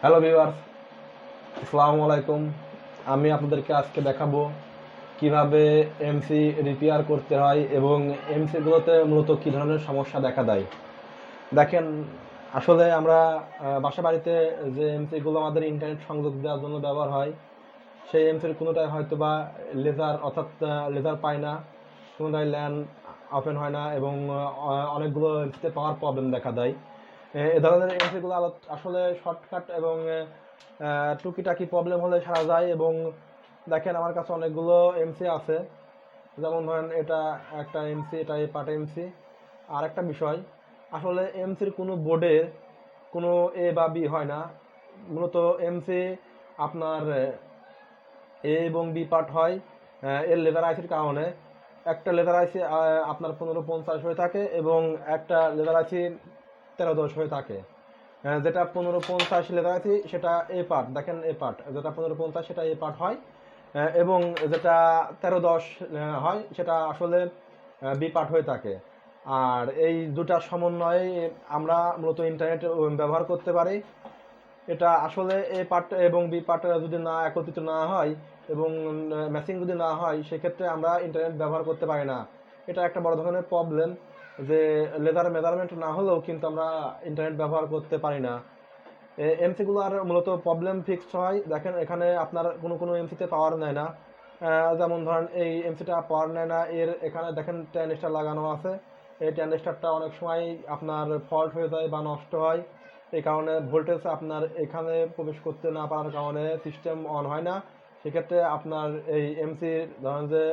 Hello viewers, আসসালামু আলাইকুম। আমি আপনাদেরকে আজকে দেখাবো কিভাবে এমসি রিপেয়ার করতে হয় এবং এমসিগুলোতে মূলত কী ধরনের সমস্যা দেখা দেয়। দেখেন, আসলে আমরা বাসা বাড়িতে যে এমসিগুলো আমাদের ইন্টারনেট সংযোগ দেওয়ার জন্য ব্যবহার হয়, সেই এমসির কোনোটাই হয়তো বা লেজার অর্থাৎ লেজার পায় না, কোনোটাই ল্যান ওপেন হয় না এবং অনেকগুলো এমসিতে পাওয়ার প্রবলেম দেখা দেয়। এ ধরনের এমসিগুলো আসলে শর্টকাট এবং টুকিটাকি প্রবলেম হলে সারা যায়। এবং দেখেন, আমার কাছে অনেকগুলো এমসি আছে। যেমন ধরেন, এটা একটা এমসি, এটা এই পার্ট এমসি। আর একটা বিষয়, আসলে এমসির কোনো বোর্ডের কোনো এ বা বি হয় না। মূলত এমসি আপনার এ এবং বি পার্ট হয় এর লেদার আইসির কারণে। একটা লেদার আইসি আপনার 1550 হয়ে থাকে এবং একটা লেদার আইসি 1310 হয়ে থাকে। যেটা 1550 লেদার আইসি সেটা এ পার্ট, দেখেন এ পার্ট, যেটা 1550 সেটা এ পার্ট হয়। এবং যেটা 1310 হয় সেটা আসলে বি পার্ট হয়ে থাকে। আর এই দুটা সমন্বয়ে আমরা মূলত ইন্টারনেট ব্যবহার করতে পারি। এটা আসলে এ পার্ট এবং বি পার্ট যদি না একত্রিত না হয় এবং ম্যাচিং যদি না হয়, সেক্ষেত্রে আমরা ইন্টারনেট ব্যবহার করতে পারি না। এটা একটা বড় ধরনের প্রবলেম, যে লেদার মেজারমেন্ট না হলেও কিন্তু আমরা ইন্টারনেট ব্যবহার করতে পারি না। এমসিগুলো আর মূলত প্রবলেম ফিক্সড হয়। দেখেন, এখানে আপনার কোনো কোনো এমসিতে পাওয়ার নেয় না। যেমন ধরেন, এই এমসিটা পাওয়ার নেয় না, এর এখানে দেখেন 10 স্টার লাগানো আছে। এই 10 স্টারটা অনেক সময় আপনার ফল্ট হয়ে যায় বা নষ্ট হয়। এই কারণে ভোল্টেজ আপনার এখানে প্রবেশ করতে না পারার কারণে সিস্টেম অন হয় না। সেক্ষেত্রে আপনার এই এমসি ধরেন যে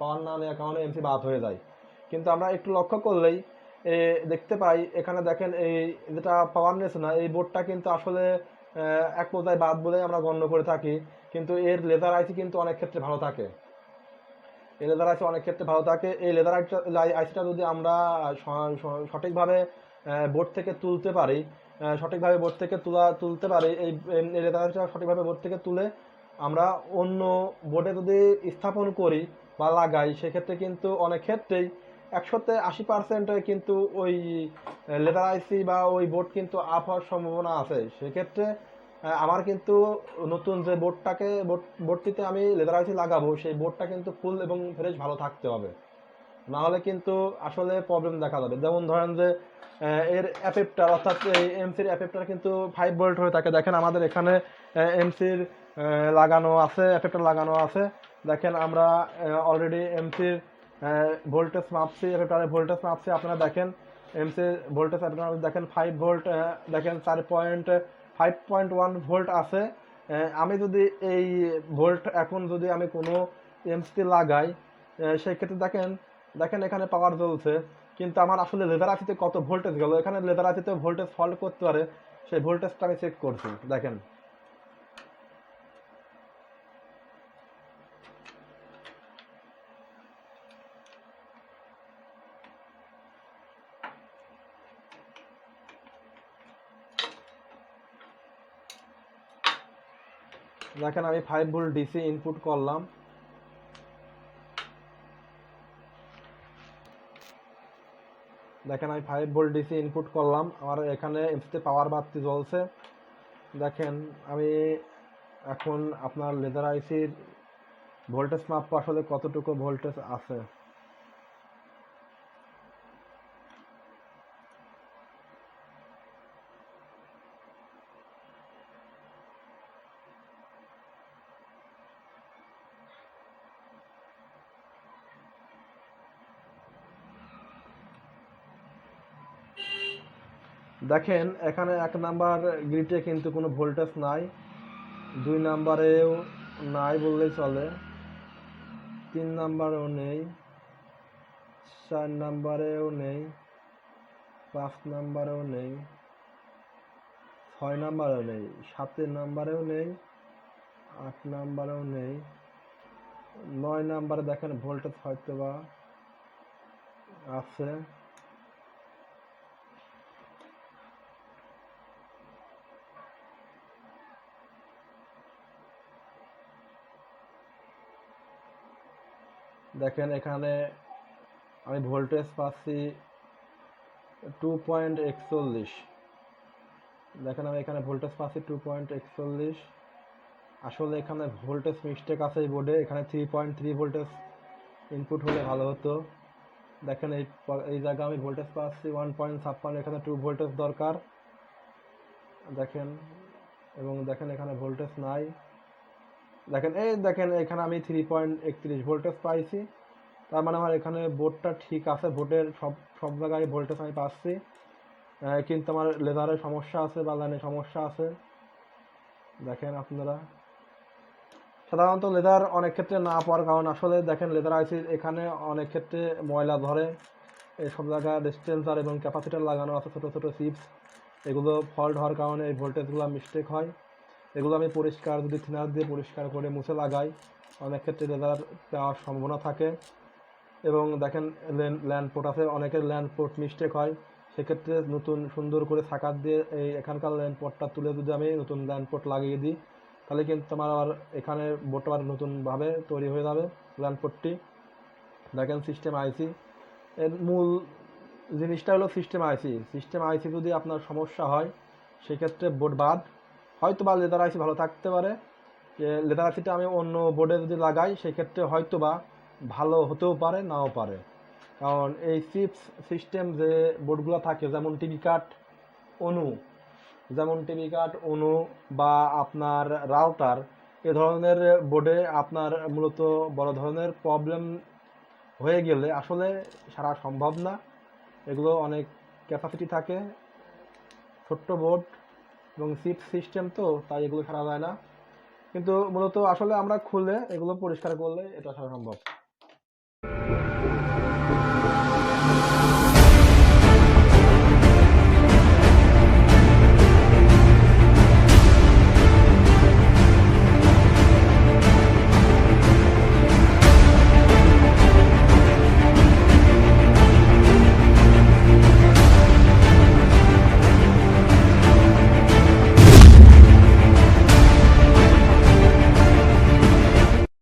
পাওয়ার না নেওয়ার কারণে এমসি বাদ হয়ে যায়। কিন্তু আমরা একটু লক্ষ্য করলেই দেখতে পাই, এখানে দেখেন এই যেটা পাওয়ার নিচ্ছে না, এই বোর্ডটা কিন্তু আসলে এক পর্যায়ে বাদ বলে আমরা গণ্য করে থাকি। কিন্তু এর লেজার আইসি কিন্তু অনেক ক্ষেত্রে ভালো থাকে। এই লেদার আইসি অনেক ক্ষেত্রে ভালো থাকে। এই লেদার আইসিটা যদি আমরা সঠিকভাবে বোর্ড থেকে তুলতে পারি, সঠিকভাবে বোর্ড থেকে তুলতে পারি, এই লেদার আইসিটা সঠিকভাবে বোর্ড থেকে তুলে আমরা অন্য বোর্ডে যদি স্থাপন করি বা লাগাই, সেক্ষেত্রে কিন্তু অনেক ক্ষেত্রেই 100-80% কিন্তু ওই লেদার আইসি বা ওই বোর্ড কিন্তু আপ হওয়ার সম্ভাবনা আছে। সেক্ষেত্রে আমার কিন্তু নতুন যে বোর্ডটিতে আমি লেদার আইসি লাগাবো, সেই বোর্ডটা কিন্তু ফুল এবং ফ্রেশ ভালো থাকতে হবে। না হলে কিন্তু আসলে প্রবলেম দেখা যাবে। যেমন ধরেন যে এর অ্যাপেপটার অর্থাৎ এই এমসির অ্যাপেপটার কিন্তু 5 ভোল্ট হয়ে থাকে। দেখেন, আমাদের এখানে এমসির লাগানো আছে, অ্যাপেপটার লাগানো আছে। দেখেন, আমরা অলরেডি এমসির ভোল্টেজ মাপছি, অ্যাপেপটারের ভোল্টেজ মাপছি। আপনারা দেখেন, এমসির ভোল্টেজ অ্যাপেপটার দেখেন 5 ভোল্ট, দেখেন 5.1 ভোল্ট আছে। আমি যদি এই ভোল্ট এখন যদি আমি কোনো এমসিতে লাগাই, সেই ক্ষেত্রে দেখেন, এখানে পাওয়ার জ্বলছে। কিন্তু আমার আসলে লেজার আইসিতে কত ভোল্টেজ গেল, এখানে লেজার আইসিতে ভোল্টেজ ফল্ট করতে পারে। সেই ভোল্টেজটা আমি চেক করছি। দেখেন, আমি 5 ভোল্ট ডিসি ইনপুট করলাম। আমি 5 ভোল্ট ডিসি ইনপুট করলাম, আমার এখানে এমসিতে পাওয়ার বাড়তি জ্বলছে। দেখেন, আমি এখন আপনার লেজার আইসির ভোল্টেজ মাপবো আসলে কতটুকু ভোল্টেজ আছে। দেখেন, এখানে 1 নাম্বার গ্রিডে কিন্তু কোনো ভোল্টেজ নাই, 2 নাম্বারেও নাই বললেই চলে, 3 নাম্বারেও নেই, 4 নাম্বারেও নেই, 5 নাম্বারেও নেই, 6 নাম্বারেও নেই, 7 নাম্বারেও নেই, 8 নাম্বারেও নেই, 9 নাম্বারে দেখেন ভোল্টেজ হয়তো বা আছে। দেখেন, এখানে আমি ভোল্টেজ পাচ্ছি 2.41। দেখেন আমি এখানে ভোল্টেজ পাচ্ছি 2.41। আসলে এখানে ভোল্টেজ মিস্টেক আছে এই বোর্ডে, এখানে 3.3 ভোল্টেজ ইনপুট হলে ভালো হতো। দেখেন এই জায়গায় আমি ভোল্টেজ পাচ্ছি 1.56, এখানে 2 ভোল্টেজ দরকার। দেখেন, এবং দেখেন এখানে ভোল্টেজ নাই। দেখেন এখানে আমি 3.31 ভোল্টেজ পাইছি, তার মানে আমার এখানে বোর্ডটা ঠিক আছে, বোর্ডের সব জায়গায় ভোল্টেজ আমি পাচ্ছি। কিন্তু আমার লেজারের সমস্যা আছে বা লাইনের সমস্যা আছে। দেখেন আপনারা সাধারণত লেদার অনেক ক্ষেত্রে না পাওয়ার কারণ আসলে দেখেন লেদার আইসি এখানে অনেক ক্ষেত্রে ময়লা ধরে, এইসব জায়গায় ডিস্টেন্সার এবং ক্যাপাসিটার লাগানো আছে ছোটো ছোটো চিপস, এগুলো ফল্ট হওয়ার কারণে এই ভোল্টেজগুলো মিস্টেক হয়। এগুলো আমি পরিষ্কার যদি থিনার দিয়ে পরিষ্কার করে মুছে লাগাই, অনেক ক্ষেত্রে লেদার পাওয়ার সম্ভাবনা থাকে। এবং দেখেন ল্যান্ড পোর্ট আছে, অনেকের ল্যান্ড পোর্ট মিস্টেক হয়, সেক্ষেত্রে নতুন সুন্দর করে সাকার দিয়ে এই এখানকার ল্যান্ড পোর্টটা তুলে যদি আমি নতুন ল্যান্ড পোর্ট লাগিয়ে দিই, তাহলে কিন্তু আমার আবার এখানে বোর্ডটা আবার নতুনভাবে তৈরি হয়ে যাবে ল্যান্ড পোর্টটি। দেখেন সিস্টেম আইসি, এর মূল জিনিসটা হলো সিস্টেম আইসি যদি আপনার সমস্যা হয় সেক্ষেত্রে বোর্ড বাদ, হয়তো বা লেদার আইসি ভালো থাকতে পারে। লেদার আইসিটা আমি অন্য বোর্ডে যদি লাগাই সেক্ষেত্রে হয়তো বা ভালো হতেও পারে নাও পারে, কারণ এই চিপস সিস্টেম যে বোর্ডগুলো থাকে যেমন টিভি কার্ড অনু বা আপনার রাউটার, এ ধরনের বোর্ডে আপনার মূলত বড় ধরনের প্রবলেম হয়ে গেলে আসলে সারা সম্ভব না। এগুলো অনেক ক্যাপাসিটি থাকে, ছোট্ট বোর্ড এবং চিপস সিস্টেম, তো তাই এগুলো সারা যায় না। কিন্তু মূলত আসলে আমরা খুলে এগুলো পরিষ্কার করলে এটা সারা সম্ভব।